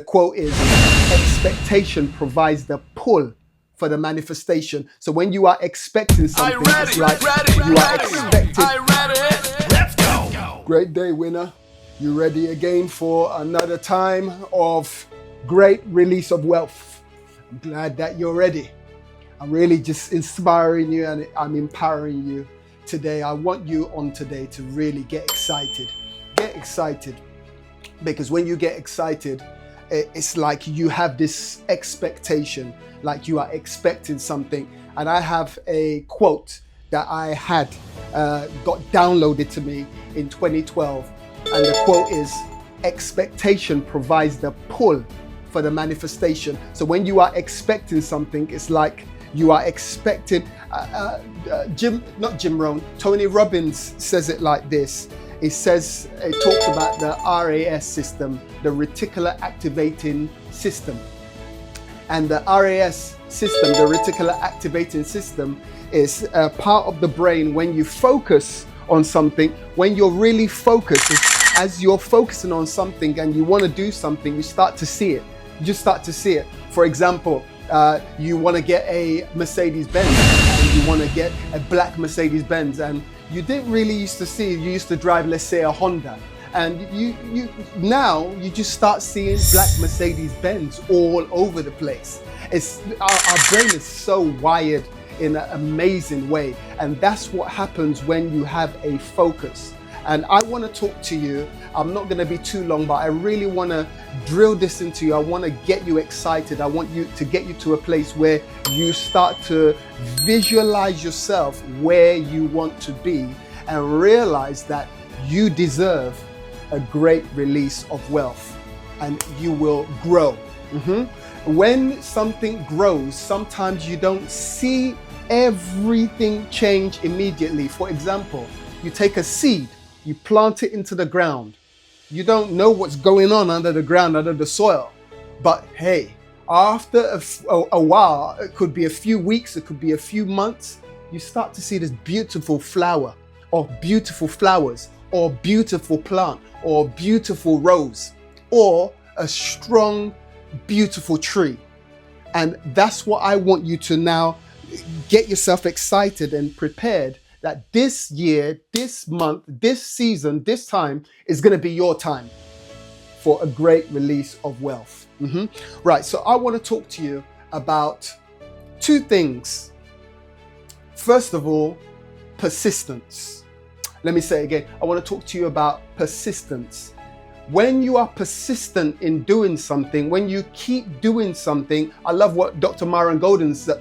The quote is, expectation provides the pull for the manifestation. So when you are expecting something, it's like you are expecting. Let's go. Great day, winner. You ready again for another time of great release of wealth? I'm glad that you're ready. I'm really just inspiring you and I'm empowering you today. I want you on today to really get excited. Get excited, because when you get excited, it's like you have this expectation, like you are expecting something. And I have a quote that I had got downloaded to me in 2012. And the quote is, expectation provides the pull for the manifestation. So when you are expecting something, it's like you are expecting, Tony Robbins says it like this. It talks about the RAS system, the reticular activating system. And the RAS system, the reticular activating system, is a part of the brain when you focus on something. When you're really focused, as you're focusing on something and you want to do something, you start to see it. You just start to see it. For example, you want to get a Mercedes-Benz, and you want to get a black Mercedes-Benz, and you didn't really used to see, you used to drive, let's say, a Honda. And now you just start seeing black Mercedes-Benz all over the place. Our brain is so wired in an amazing way. And that's what happens when you have a focus. And I want to talk to you. I'm not going to be too long, but I really want to drill this into you. I want to get you excited. I want to get you to a place where you start to visualize yourself where you want to be and realize that you deserve a great release of wealth and you will grow. When something grows, sometimes you don't see everything change immediately. For example, you take a seed, you plant it into the ground. You don't know what's going on under the ground, under the soil. But hey, after a while, it could be a few weeks, it could be a few months, you start to see this beautiful flower or beautiful flowers or beautiful plant or beautiful rose or a strong, beautiful tree. And that's what I want you to now get yourself excited and prepared that this year, this month, this season, this time is going to be your time for a great release of wealth. Right, so I want to talk to you about two things. First of all, persistence. Let me say it again. I want to talk to you about persistence. When you are persistent in doing something, when you keep doing something, I love what Dr. Myron Golden says.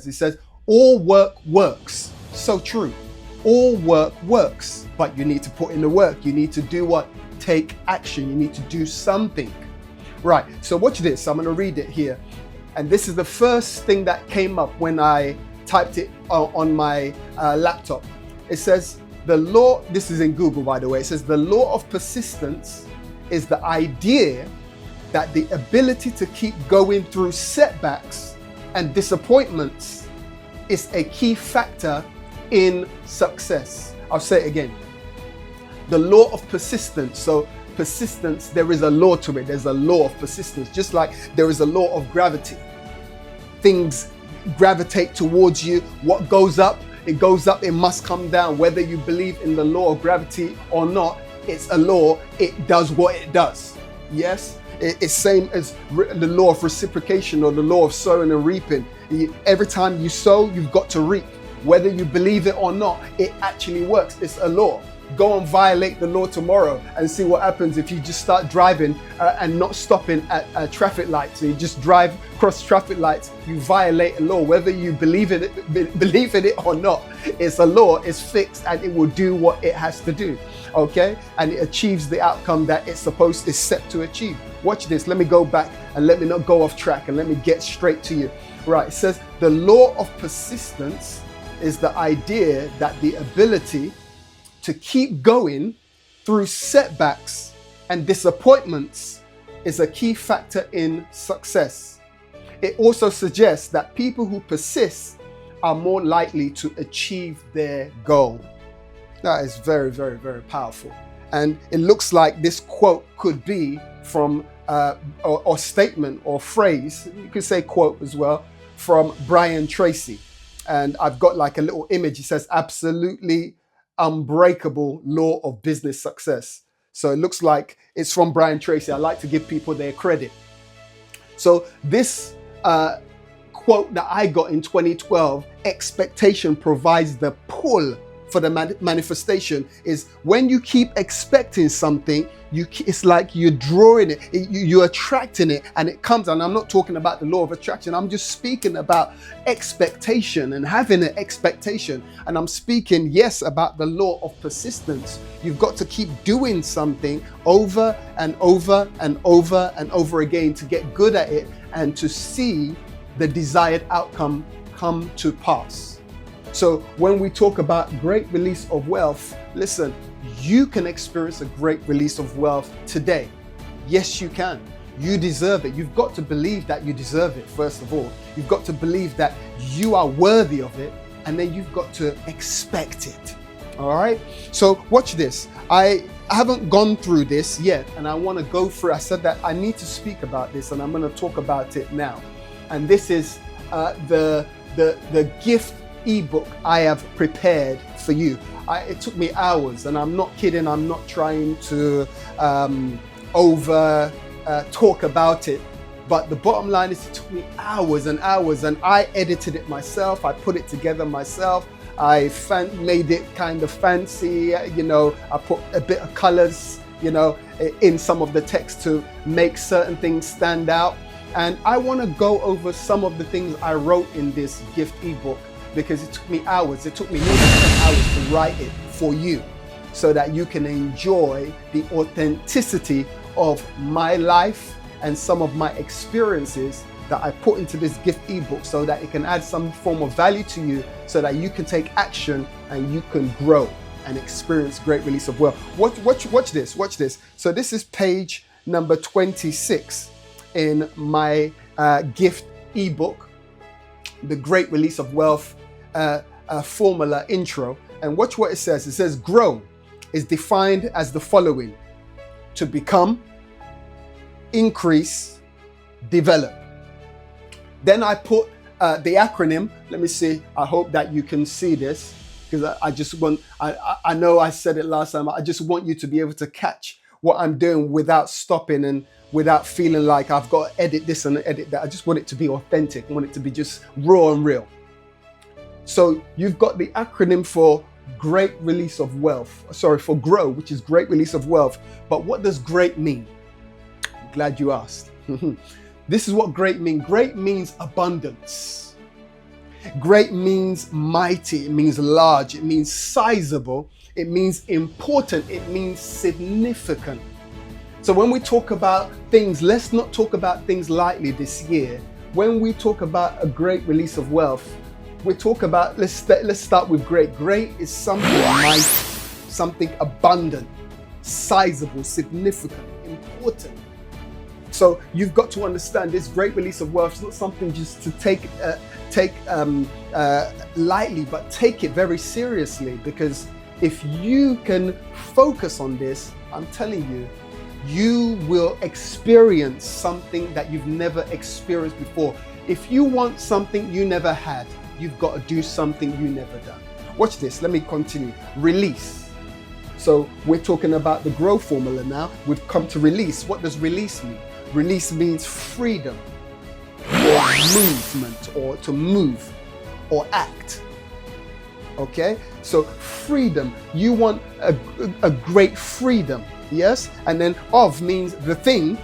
He says, all work works. So true. All work works, but you need to put in the work. You need to do what? Take action. You need to do something. Right, so watch this. I'm going to read it here. And this is the first thing that came up when I typed it on my laptop. It says, the law, this is in Google, by the way. It says, the law of persistence is the idea that the ability to keep going through setbacks and disappointments is a key factor in success. I'll say it again. The law of persistence. So persistence, there is a law to it. There's a law of persistence, just like there is a law of gravity. Things gravitate towards you. What goes up, it goes up, it must come down. Whether you believe in the law of gravity or not, it's a law. It does what it does. Yes? It's same as the law of reciprocation or the law of sowing and reaping. Every time you sow, you've got to reap. Whether you believe it or not, it actually works. It's a law. Go and violate the law tomorrow and see what happens if you just start driving and not stopping at traffic lights. So you just drive across traffic lights, you violate a law. Whether you believe in it or not, it's a law, it's fixed, and it will do what it has to do. Okay? And it achieves the outcome that it's set to achieve. Watch this. Let me go back and let me not go off track and let me get straight to you. Right, it says the law of persistence is the idea that the ability to keep going through setbacks and disappointments is a key factor in success. It also suggests that people who persist are more likely to achieve their goal. That is very, very, very powerful. And it looks like this quote could be from, or statement or phrase, you could say quote as well, from Brian Tracy. And I've got like a little image. It says, absolutely unbreakable law of business success. So it looks like it's from Brian Tracy. I like to give people their credit. So this quote that I got in 2012, expectation provides the pull for the manifestation, is when you keep expecting something, it's like you're drawing it, you're attracting it, and it comes. And I'm not talking about the law of attraction. I'm just speaking about expectation and having an expectation. And I'm speaking, yes, about the law of persistence. You've got to keep doing something over and over and over and over again to get good at it and to see the desired outcome come to pass. So when we talk about great release of wealth, listen, you can experience a great release of wealth today. Yes, you can. You deserve it. You've got to believe that you deserve it, first of all. You've got to believe that you are worthy of it, and then you've got to expect it. All right? So watch this. I haven't gone through this yet, and I want to go through. I said that I need to speak about this, and I'm going to talk about it now. And this is the gift ebook I have prepared for you. It took me hours, and I'm not kidding. I'm not trying to over talk about it, but the bottom line is it took me hours and hours, and I edited it myself. I put it together myself. I made it kind of fancy, you know. I put a bit of colors, you know, in some of the text to make certain things stand out. And I want to go over some of the things I wrote in this gift ebook, because it took me hours. It took me more than 10 hours to write it for you, so that you can enjoy the authenticity of my life and some of my experiences that I put into this gift ebook, so that it can add some form of value to you, so that you can take action and you can grow and experience great release of wealth. Watch this. So this is page number 26 in my gift ebook, The Great Release of Wealth Formula Intro. And watch what it says. It says, GROW is defined as the following: to become, increase, develop. Then I put the acronym. Let me see. I hope that you can see this, because I know I said it last time. I just want you to be able to catch what I'm doing without stopping and without feeling like I've got to edit this and edit that. I just want it to be authentic. I want it to be just raw and real. So you've got the acronym for Great Release of Wealth. Sorry, for GROW, which is Great Release of Wealth. But what does great mean? I'm glad you asked. This is what great means. Great means abundance. Great means mighty. It means large. It means sizable. It means important. It means significant. So when we talk about things, let's not talk about things lightly this year. When we talk about a great release of wealth, we talk about, let's start with great. Great is something mighty, something abundant, sizable, significant, important. So you've got to understand this great release of wealth is not something just to take lightly, but take it very seriously. Because if you can focus on this, I'm telling you, you will experience something that you've never experienced before. If you want something you never had, you've got to do something you never done. Watch this. Let me continue. Release. So we're talking about the GROW formula now. We've come to release. What does release mean? Release means freedom or movement, or to move or act. Okay? So freedom. You want a great freedom. Yes? And then of means the thing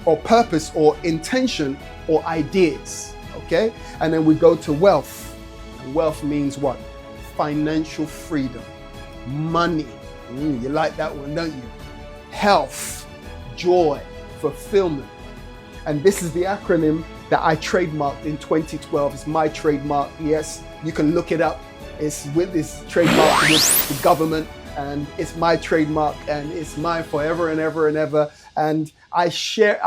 or purpose or intention or ideas. Okay? And then we go to wealth. And wealth means what? Financial freedom. Money. You like that one, don't you? Health, joy, fulfillment. And this is the acronym that I trademarked in 2012. It's my trademark. Yes, you can look it up. It's trademark with the government, and it's my trademark, and it's mine forever and ever and ever. And I share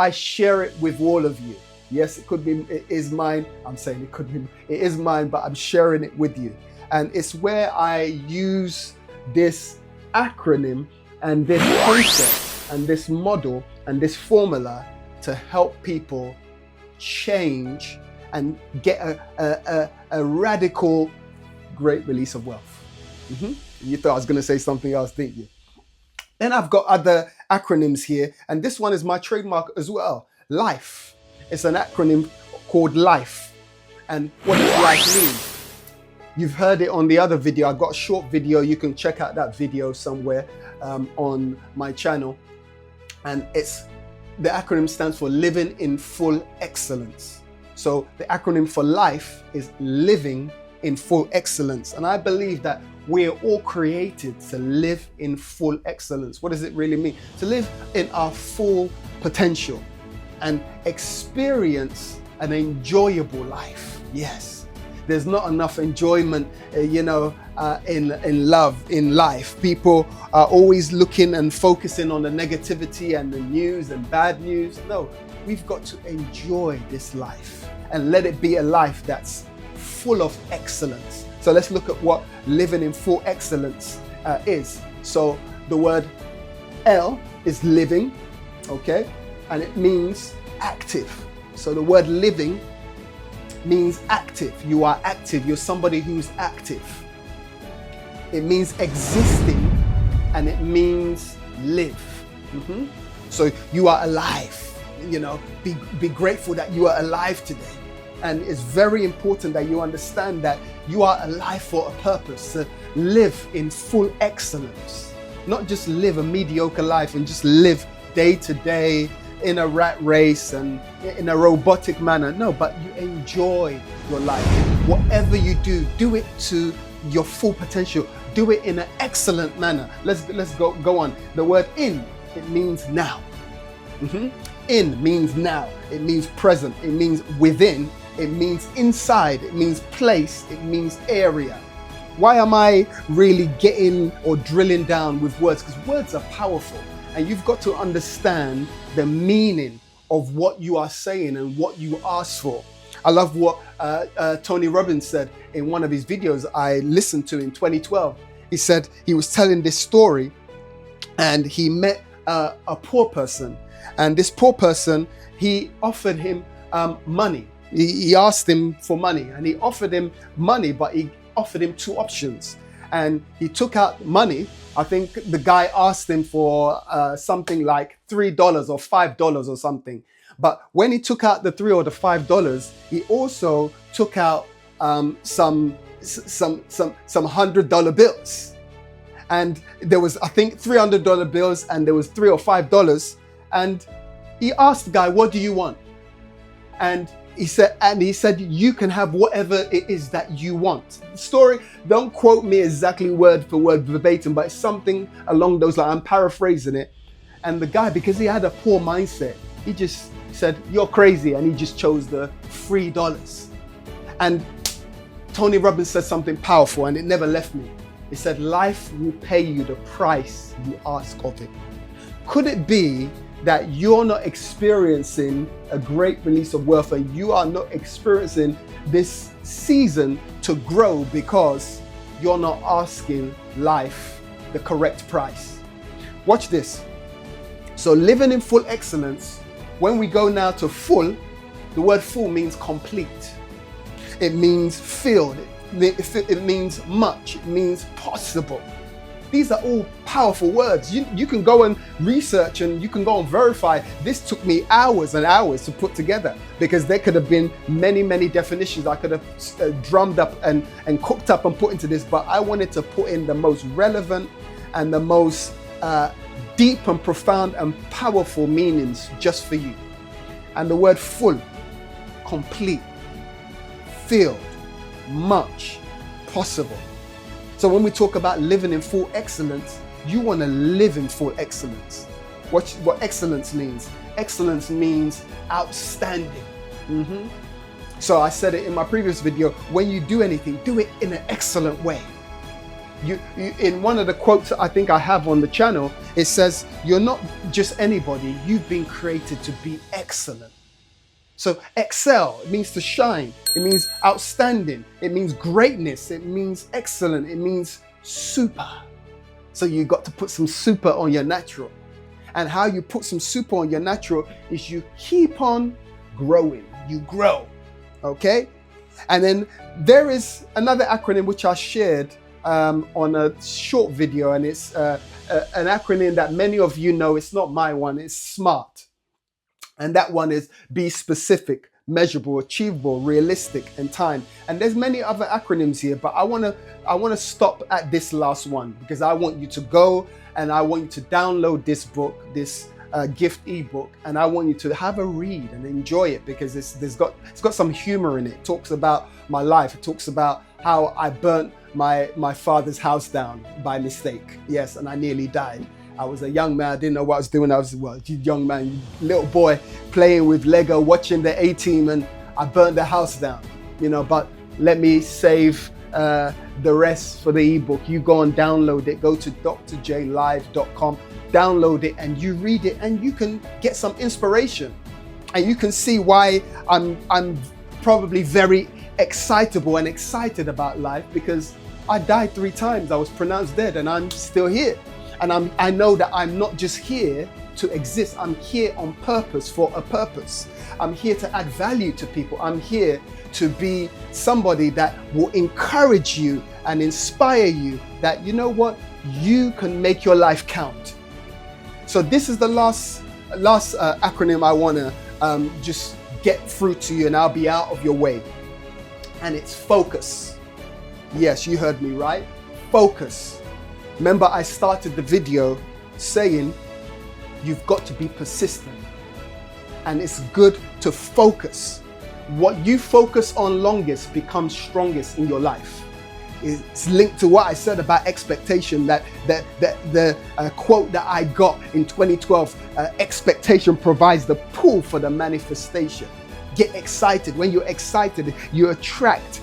it with all of you. Yes, it is mine. I'm saying it is mine, but I'm sharing it with you. And it's where I use this acronym and this concept and this model and this formula to help people change and get a radical great release of wealth. You thought I was going to say something else, didn't you? Then I've got other acronyms here, and this one is my trademark as well. L.I.F.E. It's an acronym called L.I.F.E. And what does L.I.F.E. mean? You've heard it on the other video. I've got a short video. You can check out that video somewhere on my channel. And the acronym stands for Living in Full Excellence. So the acronym for L.I.F.E. is Living in Full Excellence. And I believe that we're all created to live in full excellence. What does it really mean? To live in our full potential and experience an enjoyable life. Yes, there's not enough enjoyment, in love, in life. People are always looking and focusing on the negativity and the news and bad news. No, we've got to enjoy this life and let it be a life that's full of excellence. So let's look at what living in full excellence is. So the word L is living, okay? And it means active. So the word living means active. You are active. You're somebody who's active. It means existing, and it means live. So you are alive. Be grateful that you are alive today. And it's very important that you understand that you are alive for a purpose, to live in full excellence. Not just live a mediocre life and just live day to day in a rat race and in a robotic manner. No, but you enjoy your life. Whatever you do, do it to your full potential. Do it in an excellent manner. Let's go on. The word in, it means now. In means now. It means present. It means within. It means inside. It means place. It means area. Why am I really getting or drilling down with words? Because words are powerful, and you've got to understand the meaning of what you are saying and what you ask for. I love what Tony Robbins said in one of his videos I listened to in 2012. He said he was telling this story, and he met a poor person, and this poor person, he offered him money. He asked him for money, and he offered him money, but he offered him two options. And he took out money. I think the guy asked him for something like $3 or $5 or something. But when he took out the $3 or the $5, he also took out some $100 bills. And there was, I think, $300 bills, and there was $3 or $5. And he asked the guy, "What do you want?" And he said, "You can have whatever it is that you want." The story, don't quote me exactly word for word verbatim, but it's something along those lines. I'm paraphrasing it. And the guy, because he had a poor mindset, he just said, "You're crazy," and he just chose the $3. And Tony Robbins said something powerful, and it never left me. He said, "Life will pay you the price you ask of it." Could it be that you're not experiencing a great release of wealth, and you are not experiencing this season to grow because you're not asking life the correct price? Watch this. So living in full excellence, when we go now to full, the word full means complete. It means filled. It means much. It means possible. These are all powerful words. You can go and research, and you can go and verify. This took me hours and hours to put together, because there could have been many, many definitions I could have drummed up and cooked up and put into this, but I wanted to put in the most relevant and the most deep and profound and powerful meanings just for you. And the word full, complete, filled, much, possible. So when we talk about living in full excellence, you want to live in full excellence. What excellence means? Excellence means outstanding. So I said it in my previous video, when you do anything, do it in an excellent way. You in one of the quotes I think I have on the channel, it says, "You're not just anybody, you've been created to be excellent." So excel, it means to shine. It means outstanding. It means greatness. It means excellent. It means super. So you got to put some super on your natural. And how you put some super on your natural is you keep on growing. You grow, okay? And then there is another acronym which I shared on a short video, and it's an acronym that many of you know. It's not my one, it's SMART. And that one is be specific, measurable, achievable, realistic, and time. And there's many other acronyms here, but I wanna stop at this last one, because I want you to go and I want you to download this book, this gift ebook, and I want you to have a read and enjoy it, because it's got some humor in it. It talks about my life. It talks about how I burnt my father's house down by mistake. Yes, and I nearly died. I was a young man, I didn't know what I was doing. I was a young man, little boy, playing with Lego, watching the A-Team, and I burnt the house down. But let me save the rest for the ebook. You go and download it. Go to drjlive.com, download it, and you read it, and you can get some inspiration, and you can see why I'm probably very excitable and excited about life, because I died 3 times. I was pronounced dead, and I'm still here. And I know that I'm not just here to exist. I'm here on purpose, for a purpose. I'm here to add value to people. I'm here to be somebody that will encourage you and inspire you that, you know what, you can make your life count. So this is the last acronym I want to just get through to you, and I'll be out of your way. And it's focus. Yes, you heard me right. Focus. Remember, I started the video saying you've got to be persistent, and it's good to focus. What you focus on longest becomes strongest in your life. It's linked to what I said about expectation, that the quote that I got in 2012, expectation provides the pull for the manifestation. Get excited. When you're excited, you attract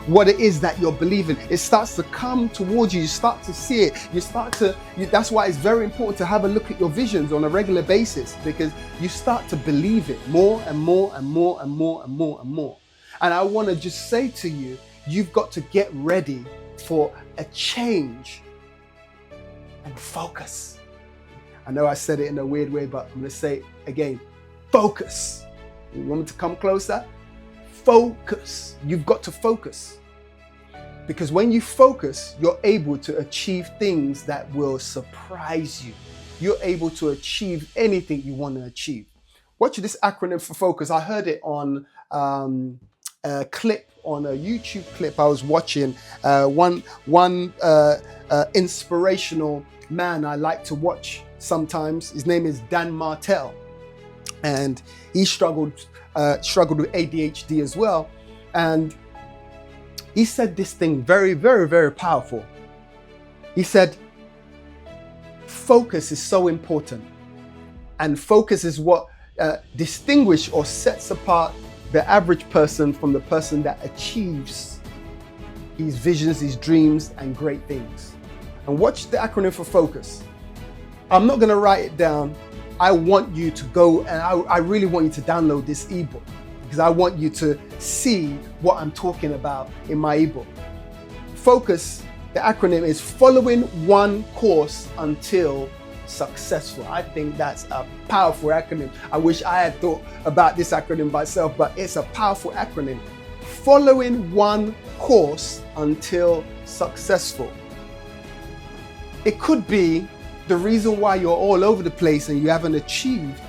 what it is that you're believing. It starts to come towards you. You start to see it. That's why it's very important to have a look at your visions on a regular basis, because you start to believe it more and more and more and more and more and more. And I want to just say to you, you've got to get ready for a change and focus. I know I said it in a weird way, but I'm going to say it again. Focus. You want me to come closer? Focus. You've got to focus, because when you focus, you're able to achieve things that will surprise you. You're able to achieve anything you want to achieve. Watch this acronym for focus. I heard it on a clip, on a YouTube clip I was watching. One inspirational man I like to watch sometimes. His name is Dan Martell, and he struggled with ADHD as well. And he said this thing very, very, very powerful. He said, focus is so important. And focus is what distinguishes or sets apart the average person from the person that achieves his visions, his dreams, and great things. And watch the acronym for focus. I'm not going to write it down. I want you to go, and I really want you to download this ebook, because I want you to see what I'm talking about in my ebook. Focus, the acronym is following one course until successful. I think that's a powerful acronym. I wish I had thought about this acronym myself, but it's a powerful acronym. Following one course until successful. It could be the reason why you're all over the place and you haven't achieved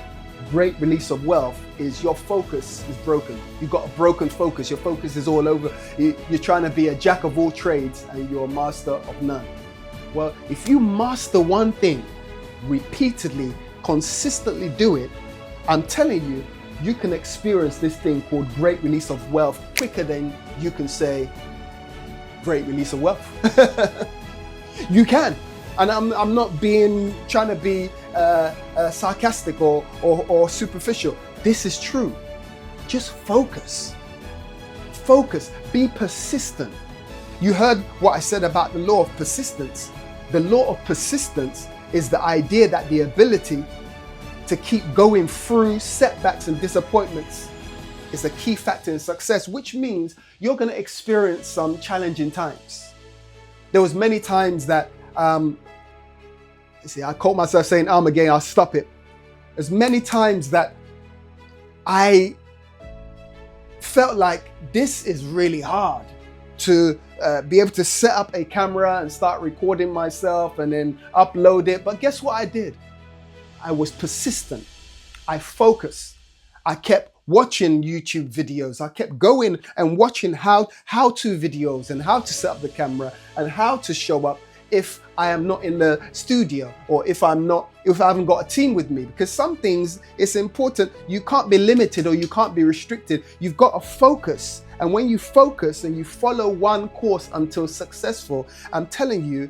great release of wealth is your focus is broken. You've got a broken focus. Your focus is all over. You're trying to be a jack of all trades and you're a master of none. Well, if you master one thing, repeatedly, consistently do it, I'm telling you, you can experience this thing called great release of wealth quicker than you can say great release of wealth. You can. And I'm not trying to be sarcastic or superficial. This is true. Just focus. Focus. Be persistent. You heard what I said about the law of persistence. The law of persistence is the idea that the ability to keep going through setbacks and disappointments is a key factor in success, which means you're going to experience some challenging times. There was many times that see, I caught myself saying again, I'll stop it. There's many times that I felt like this is really hard to be able to set up a camera and start recording myself and then upload it. But guess what I did? I was persistent. I focused. I kept watching YouTube videos. I kept going and watching how-to videos and how to set up the camera and how to show up if I am not in the studio, or if I haven't got a team with me. Because some things, it's important. You can't be limited, or you can't be restricted. You've got to focus. And when you focus and you follow one course until successful, I'm telling you,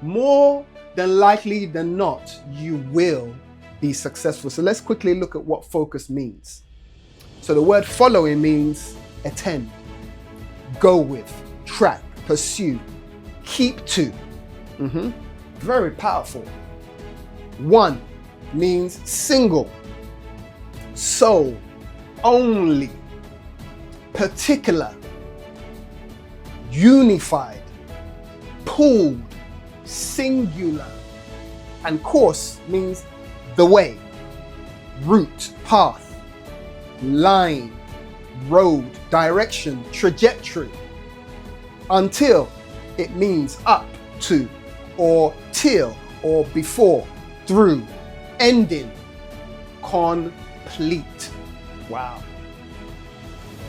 more than likely than not, you will be successful. So let's quickly look at what focus means. So the word following means attend, go with, track, pursue, keep to. Very powerful. One means single, sole, only, particular, unified, pooled, singular. And course means the way, route, path, line, road, direction, trajectory. Until, it means up to, or till, or before, through, ending, complete. Wow.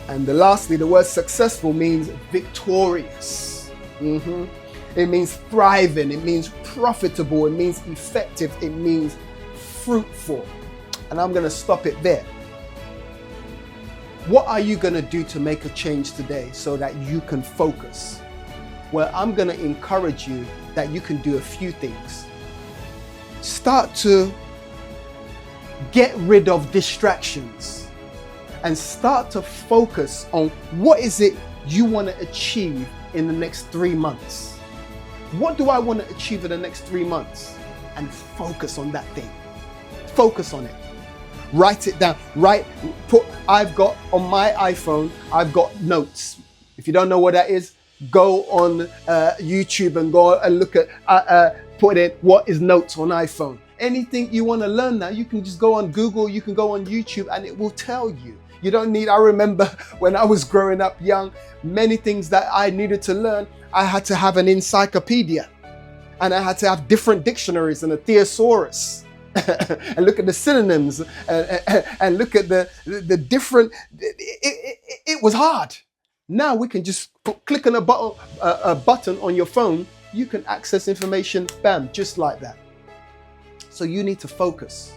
And lastly, the word successful means victorious. It means thriving, it means profitable, it means effective, it means fruitful. And I'm going to stop it there. What are you going to do to make a change today so that you can focus? Well, I'm going to encourage you that you can do a few things. Start to get rid of distractions and start to focus on what is it you want to achieve in the next 3 months. What do I want to achieve in the next 3 months? And focus on that thing. Focus on it. Write it down. I've got on my iPhone, I've got notes. If you don't know what that is, go on YouTube and go and look at, put in what is notes on iPhone. Anything you want to learn now, you can just go on Google, you can go on YouTube, and it will tell you. You don't need, I remember when I was growing up young, many things that I needed to learn, I had to have an encyclopedia. And I had to have different dictionaries and a thesaurus. And look at the synonyms and look at the different, it was hard. Now we can just click on a button on your phone, you can access information, bam, just like that. So you need to focus.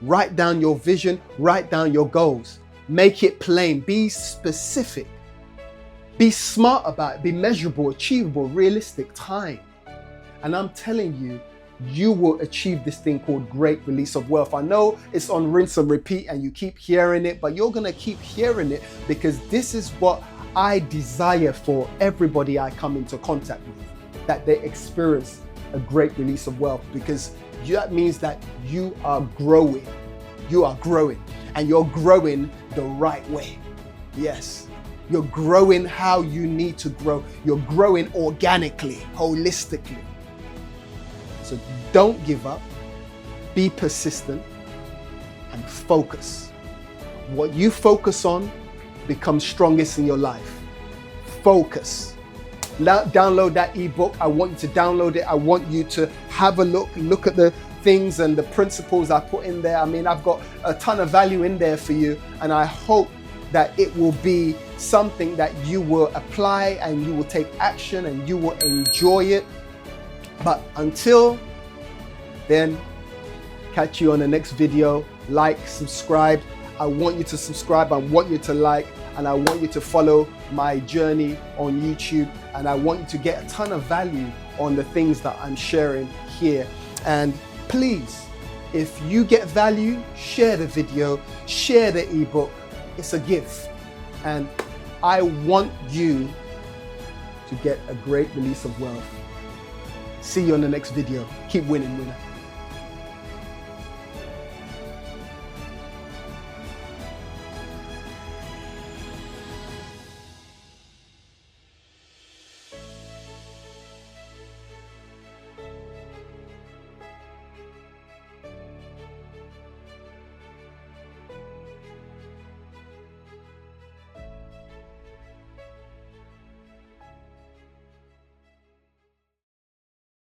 Write down your vision, write down your goals. Make it plain, be specific. Be smart about it, be measurable, achievable, realistic, time. And I'm telling you, you will achieve this thing called great release of wealth. I know it's on rinse and repeat and you keep hearing it, but you're going to keep hearing it because this is what I desire for everybody I come into contact with, that they experience a great release of wealth, because that means that you are growing. You are growing, and you're growing the right way. Yes, you're growing how you need to grow. You're growing organically, holistically. So don't give up, be persistent, and focus. What you focus on becomes strongest in your life. Focus. Now, download that ebook. I want you to download it. I want you to have a look at the things and the principles I put in there. I mean, I've got a ton of value in there for you, and I hope that it will be something that you will apply and you will take action and you will enjoy it. But until then, catch you on the next video. Like, subscribe. I want you to subscribe. I want you to like, and I want you to follow my journey on YouTube. And I want you to get a ton of value on the things that I'm sharing here. And please, if you get value, share the video, share the ebook. It's a gift. And I want you to get a great release of wealth. See you on the next video. Keep winning, winner.